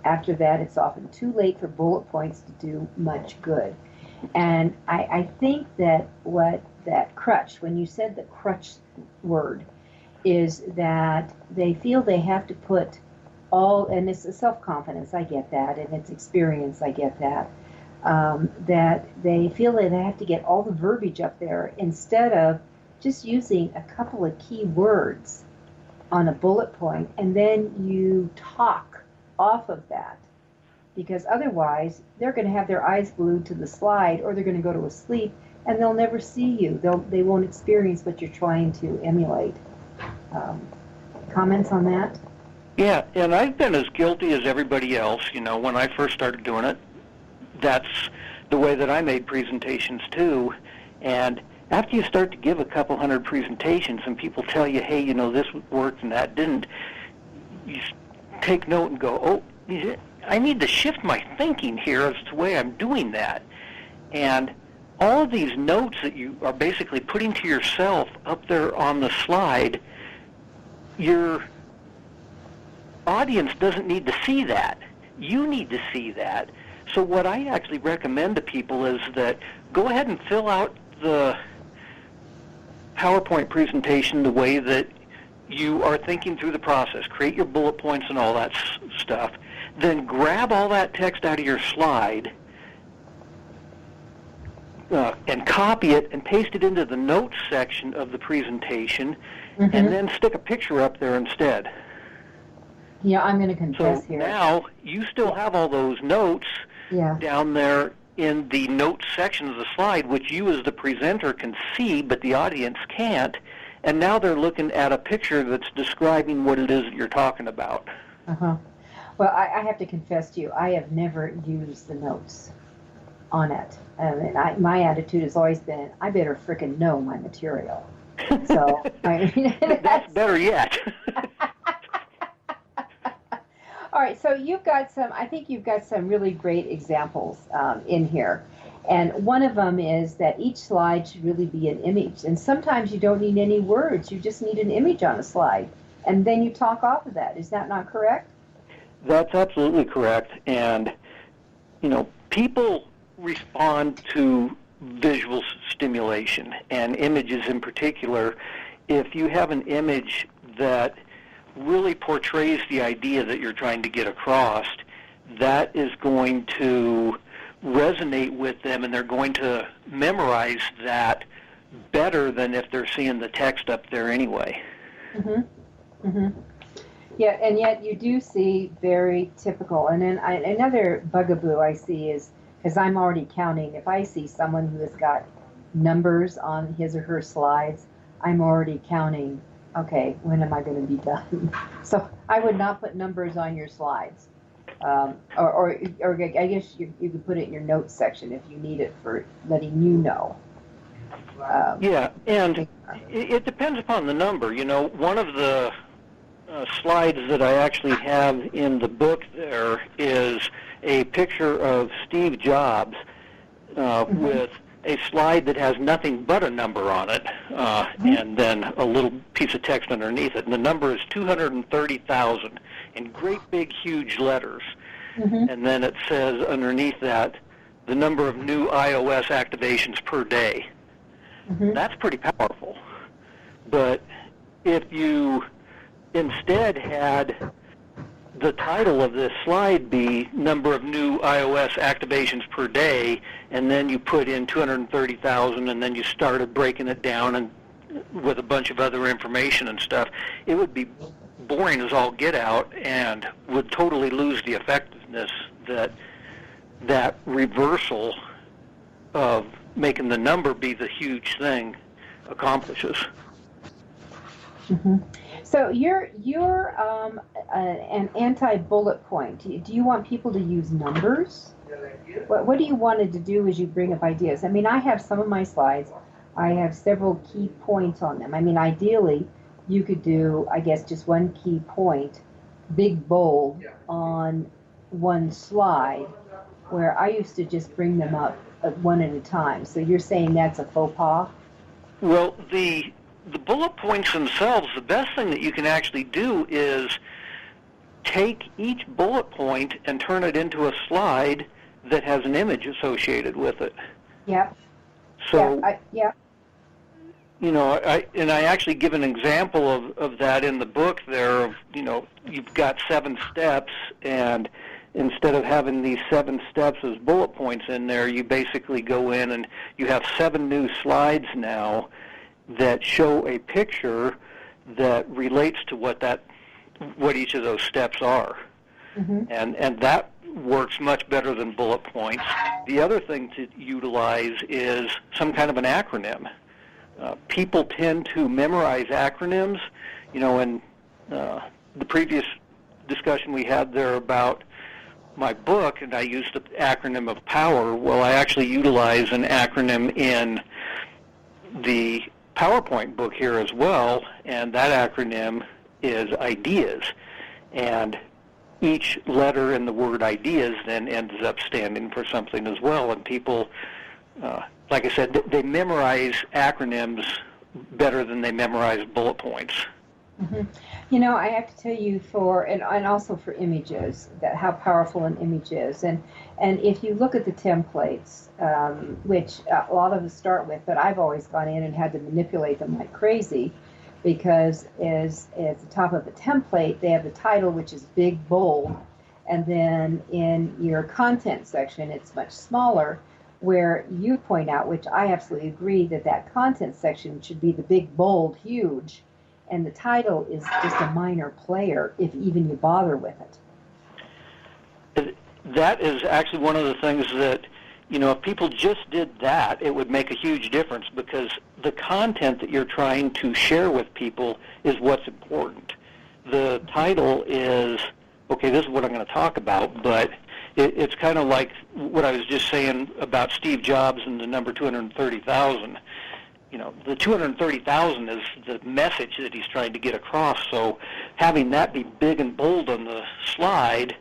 After that, it's often too late for bullet points to do much good. And I think that what that crutch, when you said the crutch word, is that they feel they have to put all, and it's a self-confidence, I get that, and it's experience, I get that, that they feel that they have to get all the verbiage up there instead of just using a couple of key words on a bullet point, and then you talk off of that, because otherwise they're going to have their eyes glued to the slide, or they're going to go to sleep, and they'll never see you. They won't experience what you're trying to emulate. Comments on that? Yeah, and I've been as guilty as everybody else. When I first started doing it, that's the way that I made presentations too. And after you start to give a couple hundred presentations and people tell you, hey, this worked and that didn't, you take note and go, oh, I need to shift my thinking here as to the way I'm doing that. And all of these notes that you are basically putting to yourself up there on the slide, your audience doesn't need to see that. You need to see that. So what I actually recommend to people is that go ahead and fill out the PowerPoint presentation the way that you are thinking through the process. Create your bullet points and all that stuff. Then grab all that text out of your slide and copy it and paste it into the notes section of the presentation, and then stick a picture up there instead. Yeah, I'm going to confess so here. Now you still have all those notes down there in the notes section of the slide, which you as the presenter can see, but the audience can't. And now they're looking at a picture that's describing what it is that you're talking about. Well, I have to confess to you, I have never used the notes on it. My attitude has always been, I better frickin' know my material. So, that's better yet. All right, so I think you've got some really great examples in here. And one of them is that each slide should really be an image. And sometimes you don't need any words. You just need an image on a slide. And then you talk off of that. Is that not correct? That's absolutely correct. And, people respond to visual stimulation, and images in particular. If you have an image that really portrays the idea that you're trying to get across, that is going to resonate with them, and they're going to memorize that better than if they're seeing the text up there anyway. Mm-hmm. Mm-hmm. Yeah, and yet you do see very typical. And then another bugaboo I see is, because I'm already counting, if I see someone who has got numbers on his or her slides, I'm already counting, okay, when am I going to be done? So I would not put numbers on your slides. Or I guess you could put it in your notes section if you need it for letting you know. Yeah, and it depends upon the number. You know, one of the slides that I actually have in the book there is a picture of Steve Jobs with a slide that has nothing but a number on it, and then a little piece of text underneath it. And the number is 230,000 in great big huge letters. And then it says underneath that the number of new iOS activations per day. That's pretty powerful. But if you instead had the title of this slide be number of new iOS activations per day, and then you put in 230,000, and then you started breaking it down and with a bunch of other information and stuff, it would be boring as all get out and would totally lose the effectiveness that reversal of making the number be the huge thing accomplishes. So you're an anti-bullet point. Do you want people to use numbers? What do you want to do as you bring up ideas? I mean, I have some of my slides. I have several key points on them. I mean, ideally, you could do, I guess, just one key point, big bold, on one slide, where I used to just bring them up one at a time. So you're saying that's a faux pas? Well, the bullet points themselves, the best thing that you can actually do is take each bullet point and turn it into a slide that has an image associated with it. Yep. So, yeah. You know, I actually give an example of that in the book there. Of, you know, you've got 7 steps, and instead of having these 7 steps as bullet points in there, you basically go in and you have 7 new slides now that show a picture that relates to what each of those steps are. And that works much better than bullet points. The other thing to utilize is some kind of an acronym. People tend to memorize acronyms. You know, in the previous discussion we had there about my book, and I used the acronym of POWER. Well, I actually utilize an acronym in the PowerPoint book here as well, and that acronym is IDEAS. And each letter in the word IDEAS then ends up standing for something as well, and people, like I said, they memorize acronyms better than they memorize bullet points. You know, I have to tell you and also for images, that how powerful an image is. And if you look at the templates, which a lot of us start with, but I've always gone in and had to manipulate them like crazy, because as at the top of the template, they have the title, which is big, bold, and then in your content section, it's much smaller, where you point out, which I absolutely agree, that content section should be the big, bold, huge, and the title is just a minor player, if even you bother with it. That is actually one of the things that, you know, if people just did that, it would make a huge difference, because the content that you're trying to share with people is what's important. The title is, okay, this is what I'm going to talk about, but it's kind of like what I was just saying about Steve Jobs and the number 230,000. You know, the 230,000 is the message that he's trying to get across, so having that be big and bold on the slide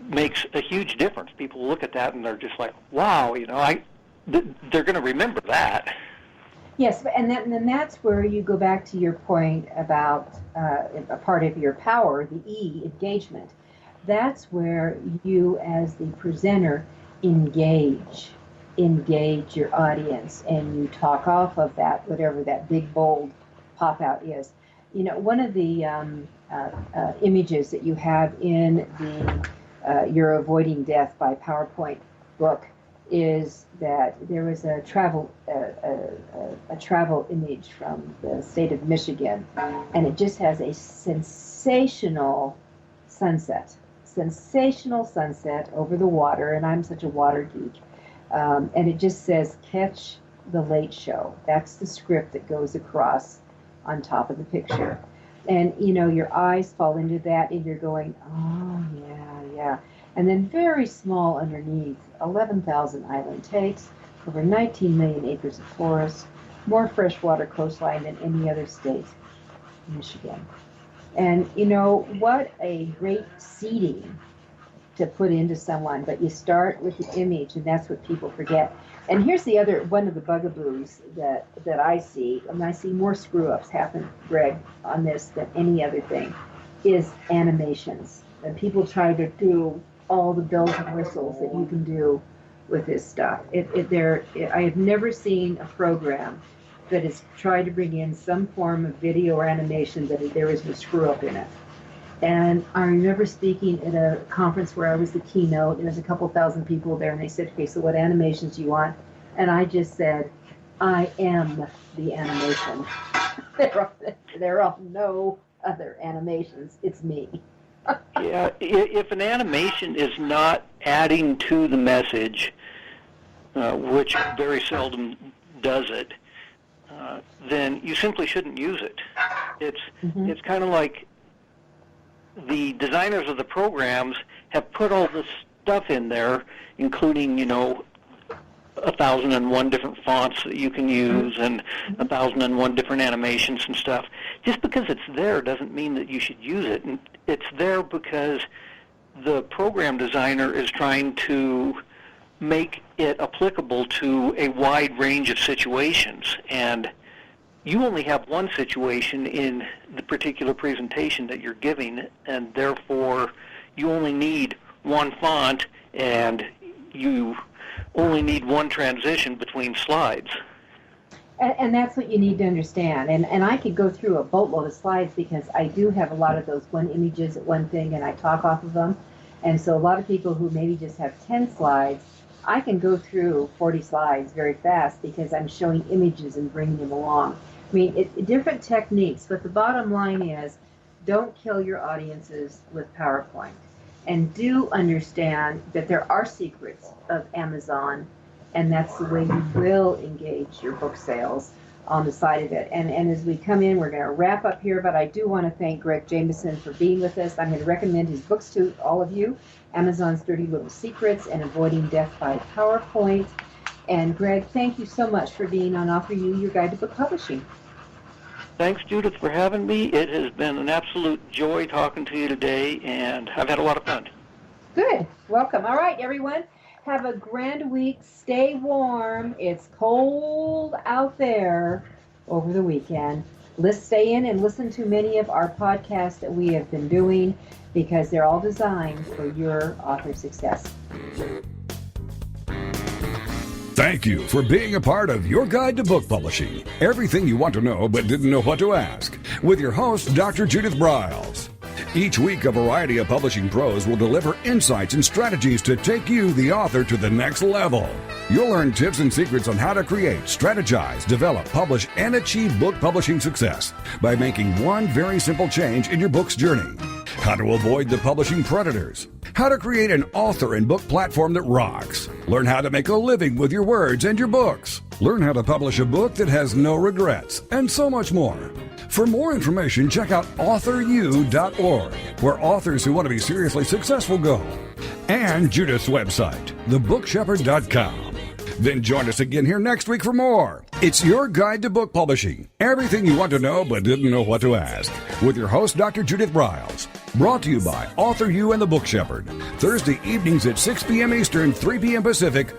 makes a huge difference. People look at that and they're just like, wow, you know, they're going to remember that. Yes, and then that's where you go back to your point about a part of your power, the E, engagement. That's where you, as the presenter, engage your audience, and you talk off of that, whatever that big, bold pop-out is. one of the images that you have in the You're Avoiding Death by PowerPoint book is that there was a travel image from the state of Michigan, and it just has a sensational sunset over the water, and I'm such a water geek, and it just says "Catch the Late Show." That's the script that goes across on top of the picture, and your eyes fall into that, and you're going, oh yeah. And then very small underneath, 11,000 island takes, over 19 million acres of forest, more freshwater coastline than any other state in Michigan. And what a great seeding to put into someone, but you start with the image, and that's what people forget. And here's the other one of the bugaboos that I see, and I see more screw-ups happen, Greg, on this than any other thing, is animations. And people try to do all the bells and whistles that you can do with this stuff. I have never seen a program that has tried to bring in some form of video or animation that there is no screw up in it. And I remember speaking at a conference where I was the keynote, and there's a couple thousand people there, and they said, okay, so what animations do you want? And I just said, I am the animation. There are no other animations. It's me. Yeah, if an animation is not adding to the message, which very seldom does it, then you simply shouldn't use it. It's kind of like the designers of the programs have put all this stuff in there, including 1,001 different fonts that you can use and 1,001 different animations and stuff. Just because it's there doesn't mean that you should use it. And it's there because the program designer is trying to make it applicable to a wide range of situations. And you only have one situation in the particular presentation that you're giving, and therefore you only need one font, and you only need one transition between slides. And that's what you need to understand. And I could go through a boatload of slides because I do have a lot of those one images at one thing, and I talk off of them. And so a lot of people who maybe just have 10 slides, I can go through 40 slides very fast because I'm showing images and bringing them along. I mean, different techniques, but the bottom line is don't kill your audiences with PowerPoint. And do understand that there are secrets of Amazon, and that's the way you will engage your book sales on the side of it. And as we come in, we're going to wrap up here, but I do want to thank Greg Jameson for being with us. I'm going to recommend his books to all of you, Amazon's Dirty Little Secrets and Avoiding Death by PowerPoint. And Greg, thank you so much for being on Offer You, Your Guide to Book Publishing. Thanks, Judith, for having me. It has been an absolute joy talking to you today, and I've had a lot of fun. Good. Welcome. All right, everyone. Have a grand week. Stay warm. It's cold out there over the weekend. Let's stay in and listen to many of our podcasts that we have been doing because they're all designed for your author success. Thank you for being a part of Your Guide to Book Publishing. Everything you want to know but didn't know what to ask. With your host, Dr. Judith Briles. Each week, a variety of publishing pros will deliver insights and strategies to take you, the author, to the next level. You'll learn tips and secrets on how to create, strategize, develop, publish, and achieve book publishing success by making one very simple change in your book's journey. How to avoid the publishing predators. How to create an author and book platform that rocks. Learn how to make a living with your words and your books. Learn how to publish a book that has no regrets, and so much more. For more information, check out AuthorU.org, where authors who want to be seriously successful go. And Judith's website, thebookshepherd.com. Then join us again here next week for more. It's Your Guide to Book Publishing. Everything you want to know but didn't know what to ask. With your host, Dr. Judith Briles. Brought to you by Author You and the Book Shepherd. Thursday evenings at 6 p.m. Eastern, 3 p.m. Pacific,